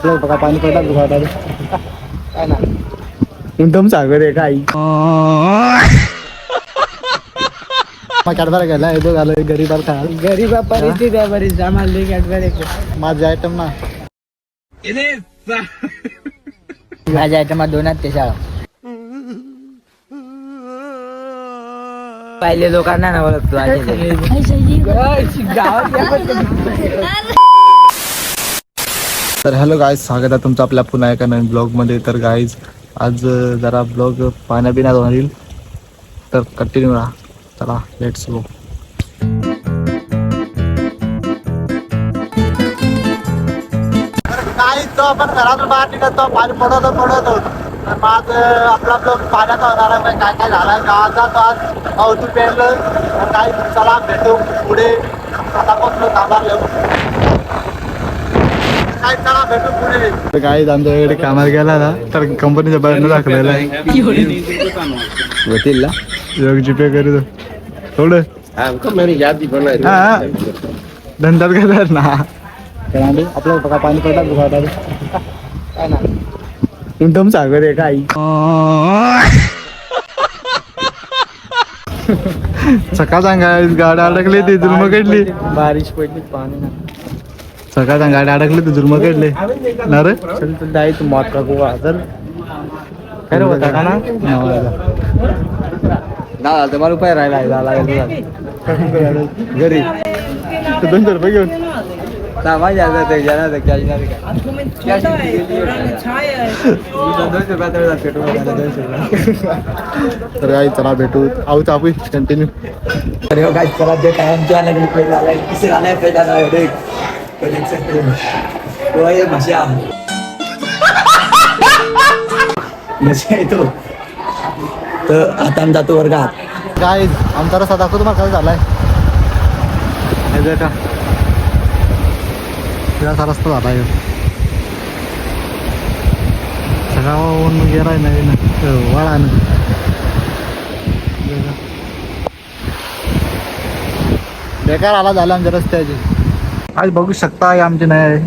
बघा पाणी पडला दुधात काय ना एकदम सागर आहे काही कॅडबरा गेला येतो झालं गरीबाला खा गरीबा परिस्थिती आहे बरीच आम्हाला कॅडबरा माझे आयटम ना माझ्या आयटम दोनात ते शाळा पहिले लोकांना ना ओळखतो तर हॅलो गाईज, स्वागत आहे तुमचं आपल्या पुन्हा एका नवीन ब्लॉगमध्ये. तर गाईज आज जरा ब्लॉग पाण्याबिण्यात होईल, तर कंटिन्यू राहा. चला लेट्स गो. काही तो आपण घरातून बाहेर निघतो पाणी पडत तर आज आपला ब्लॉग पाण्यात होणार आहे. काय काय झालं गावात जातो आज अवतू पेरलं तर काही चला भेटू पुढे आता बसलो थांबार काय चला भेटू पुढे. काय आमच्याकडे कामाला गेला ना तर कंपनीच्या बाहेर दाखवलेला आहे होतील ना योग जीपे करू थोडं धंद्यात घेतात ना आपल्याला बघा पाणी पडला दुधात काय ना एकदम सागर आहे काही सकाळ सांगा गाडी अडकली ती जुर्म काढली बारिश पडली पाणी ना सकाळ सांगा गाडी अडकली ती जुर्म काढले ना रे चल तू जाई तू मॉत का गोवा चल काय होता का ना दादा तुम्हाला रुपये राहिला घरी 200 रुपये घेऊन माझ्या तर काही चला भेटू आहोत आपण कंटिन्यू. अरे काय चला जे टाइम येतो तर आता आम्ही जातो वर्गात. काय आमचा रस्ता दाखवतो तुम्हाला काय झालाय का असा रस्ता झाला सगळं गेलाय नवीन वाळा बेकार आला झाला आमच्या रस्त्याची. आज बघू शकता आमची नाही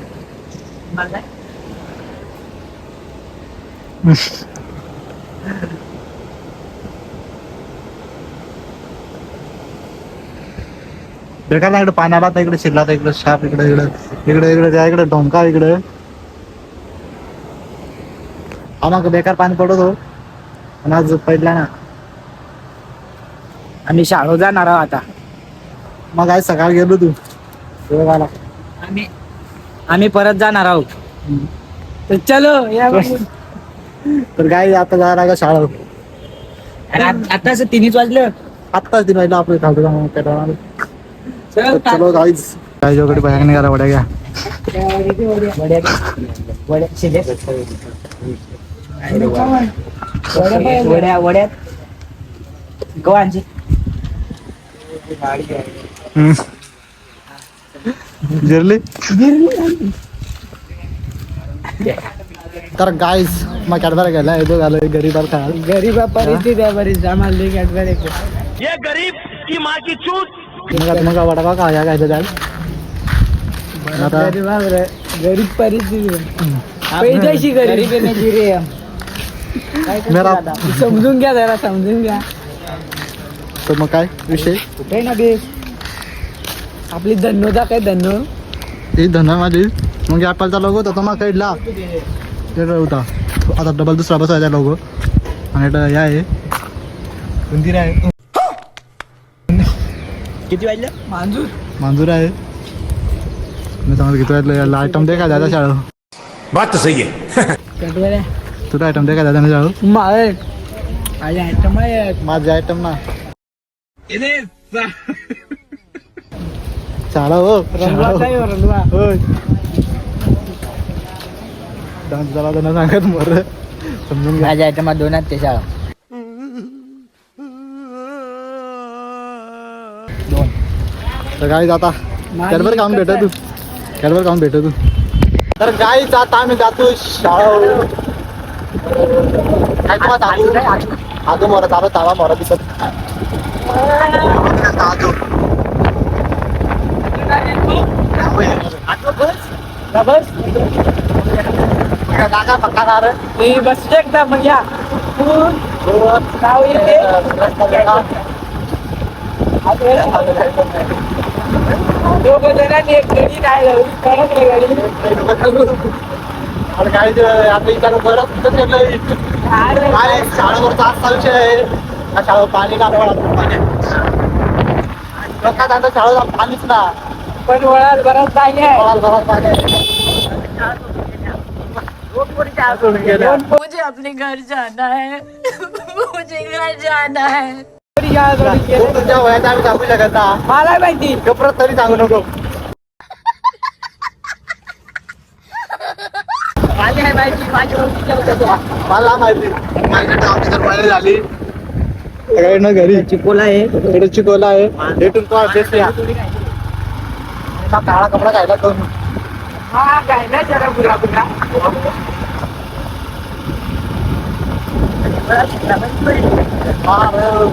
बेकार ना इकडे पाण्याला तर इकडे शिरला तर इकडे शाप इकडे इकडे त्या इकडे ढोंका इकडे आम्हाला बेकार पाणी पडतो आणि आज पडला ना आम्ही शाळेत जाणार आहोत आता. मग आज सकाळी गेलो तू आम्ही परत जाणार आहोत तर चलो या तर काय आता जाणार का शाळा आता 3 वाजलं आत्ताच 3 वाजलं आपलं खालतो चलो गाईज काही जोकडे बाहेर निघाला वड्या घ्या वड्यात गव्हांची जिरली तर गाईज मग कॅडबरा गेला येतो झालं गरीबाला खा गरीबा परिस्थिती आहे बरीच आम्हाला कॅडबरा गरीब की माँ की चूत मग वडा का या काय गरीब परिस्थिती गरीब समजून घ्या जरा समजून घ्या. तर मग काय विषय कुठे ना बे आपली धन्यदा काय धन्य ही धन्य माझी मग ॲपलचा लोगो होता मग काढला होता आता डबल दुसरा बसवायचा लोगो आणि या आहे मंदिर आहे किती वाजलं मांजूर आहे मी समज किती वाजलं आयटम दे का दादा शाळा बात तर सही आहे तुला आयटम दे का दादा शाळा माझे आयटम आहे माझे आयटम ना शाळा हो डान्स झाला तर सांगत मर समजून माझ्या आयटम 2 ते शाळा 2 तर गाईज आता कॅडबर काऊन भेटत तू तर गाईज आता आम्ही जातो शाळा काय तुम्हाला आजू मोरा चालू तावा मोरा दिसत बस काका पक्का कार ते बसले एकदा मग या नाव येते दोघं जणांनी एक गडी नाही लावली कडक आहे गाडी आणि काय आता विचार बरं काय शाळेवरचा असा विषय आहे त्या शाळेवर पाणी घालवळा पाणी लोकांना आता शाळेला पाणीच ना पण वळात बराच पाणी आहे बराच पाणी आहे. मुझे अपने घर जाना है मुझे घर जाना है तुमच्या वयात आम्ही सांगू शकत ना मला माहिती गप्रत तरी सांगू नको माझी माहिती माझी मला माहिती माझ्या ऑफिसर बाहेर झाली ना घरी चिकोला आहे इकडे चिकोला आहे भेटून तो अभ्यास या काळा कपडा घायला तो हा काय ना जरा बुरा बुरा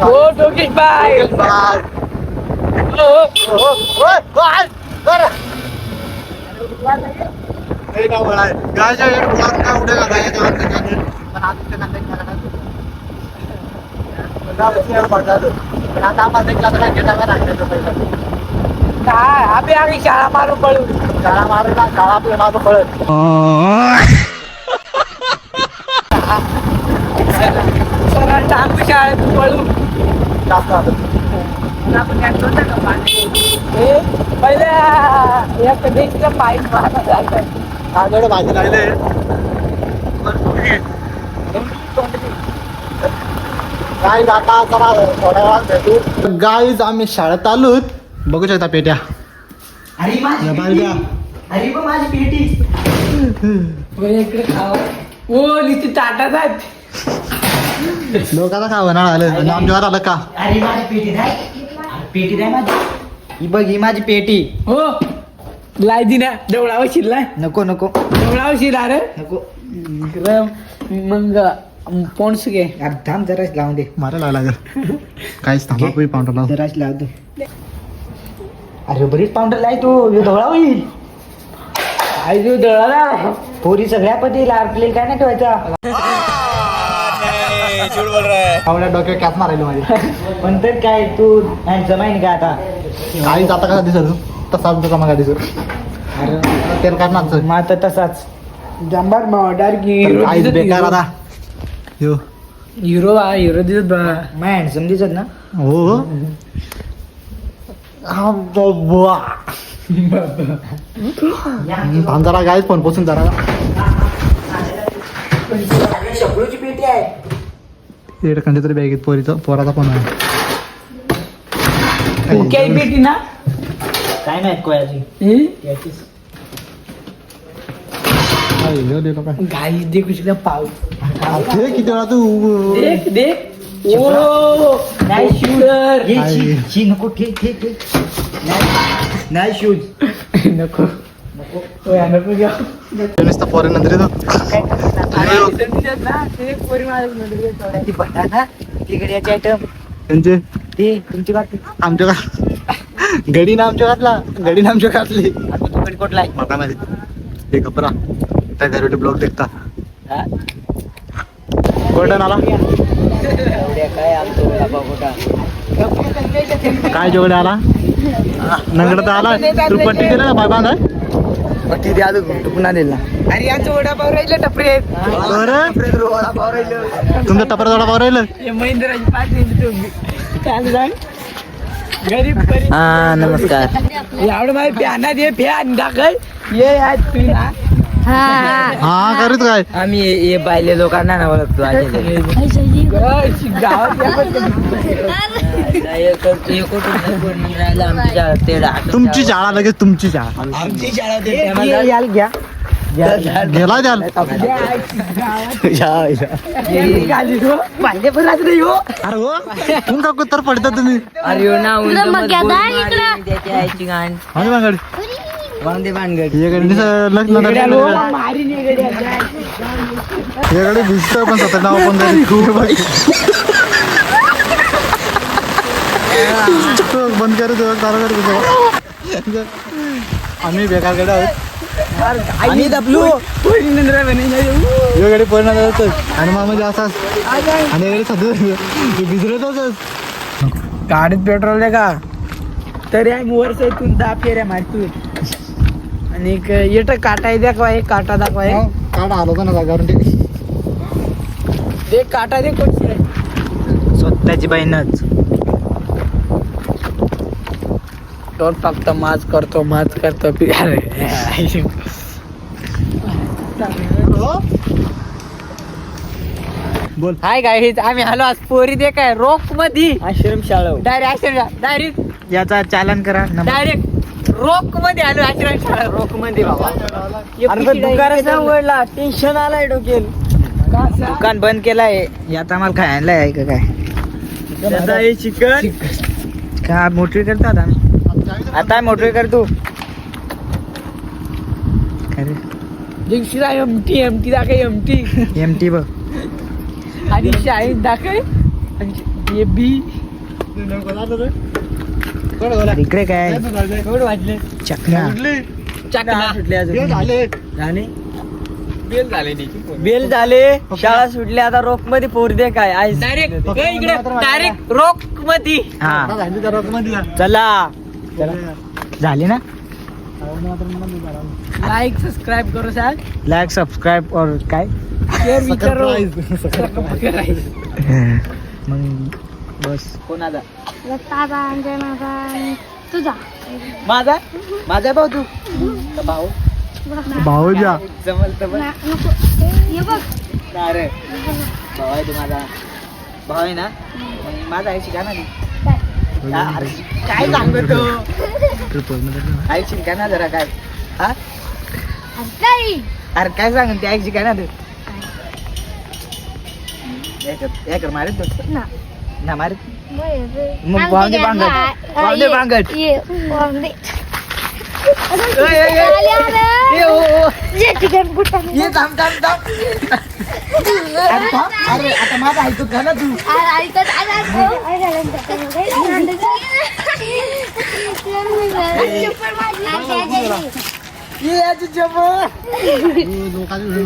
हो डोकीश बाय काय आम्ही आम्ही शाळा मारून पळू शाळा मारला शाळा आपल्या मागं पळत सरळ टाकू शाळेत पळू जास्त पहिल्या एक देशचं पाईप मारा जायचं काजळ भाजी लागले काय जाता चला थोड्या वेळात भेटू गाईज आम्ही शाळेत आलोत बघू शकता पेट्या अरे या बालद्या अरे बा माझी पेटी इकडे खावा ओ नुसती ताटात आहेत लोकांना काय होणार आलं आणि आमच्या घरात आलं का अरे माझी पेटी नाही माझी ही बघ ही माझी पेटी हो लाई दिना डवळावर शिरलाय नको नको डवळावर शिरा रे नको मग पोन्स घे थांब जराच लावून दे मारा लागेल काहीच थांबा पोरी पावडर जराच लाव दे अरे बरीच पावडर लाय तू डोळा होईल काय तू डोळा पोरी सगळ्या पती आपल्याला काय नाही ठेवायचा आवड्या डोक्यात कॅच मारायला माझी पण तर काय तू जमाईन का आता काही जाता कसा दिसत तसाच तुझा मागा दिसत तेल काढणार मग आता तसाच जंबार डायरेक्ट काहीच बेकार आता यो हिरो हिरो दिसत बा माय हँडसम दिसत ना हो जरा गायच फोन पोसून जरा शपळूची पेटी आहे एखाद्या तरी बॅगेत पोराचा फोन आहे पेटी ना काय माहित कोयाची गाई देखू शकता पाऊस किती वेळा तू देख देख ओ नाही शूटर नको ठीक ठीक नाही शूज नको नको घ्या नुसतं पोरे नंतर तिकडे आयटम त्यांचे ते तुमची बात आमच्या का गडी ना आमच्या घातला गडी ना आमच्या घातली तुकडे कोटला मला माहिती हे कपरा त्या घरटे ब्लॉग देखता गोल्डन आला काय काय जोगडे आला नंगड तर आला तू पट्टी दिला ना बाय बांधा पट्टी द्या तू पुन्हा दिला अरे यांचं वडापाव राहिले टपरे वडापाव राहिलं तुमचं टपरा वडापाव राहिलं महिंद्राची पाच गरीब हा नमस्कार एवढं माझी प्याना दे प्यान दाखल ये आज पिना हा करीत काय आम्ही हे बायले लोकांना ना ओळखतो तुमची शाळा लगेच तुमची शाळा आमची शाळा याल घ्या गेला द्याल पाहिजे पण रात्री हो अरे हो तुमका कुत्तर पडता तुम्ही अरे ना आणि मागड वांदे भानगड लग्न याकडे दिसतोय पण स्वतः नाव पण बंद करत आम्ही बेकारकडे आहोत आणि डब्ल्यू वेगळे परिणाम जातात आणि मग म्हणजे असाच आणि वेगळे सदू भिजरतच गाडीत पेट्रोल दे का तरी आम्ही वर्ष इथून 10 फेऱ्या मारतोय आणि येट काटा दाखवा एक काटा दाखवा काढा आलो का ना जागावर ते काटा दे कोणची स्वतःची बहीणच तो फक्त माज करतो बोल हाय गाईज आम्ही आलो आज पोरी दे काय रोक मध्ये आश्रम शाळा डायरेक्ट याचा चालन करा डायरेक्ट रोक मध्ये आलो आश्रम शाळा रोक मध्ये बाबा दुकानाचा उघडला टेन्शन आलाय डोक्यात दुकान बंद केलाय यात आम्हाला खायला आहे का काय चिकन का मोटरी करतात आम्ही आता मोटरी करतो एमटी दाखव एमटी बघ आणि शाळेत दाखव बी इकडे काय वाजले चकना बेल झाले शाळा सुटली आता रोक मध्ये पोर दे काय डायरेक्ट रोक मध्ये चला झाले ना लाईक सबस्क्राईब करू सांग लाईक सबस्क्राईब और काय शेअर विचारो मग बस कोणाचा तुझा माझा भाऊ तू भाऊ भाऊ द्या जमल तर बघ. ये बघ अरे भाऊ आहे तू माझा भाऊ आहे ना मग माझा आहे शिका ना तू अरे काय सांगतो आई शिका ना जरा काय हा अरे काय सांग ते आई शिका ना तू कर मारित ना मारित मग वांदे बांगट अरे आता माझा ऐकत का ना तू लोकांची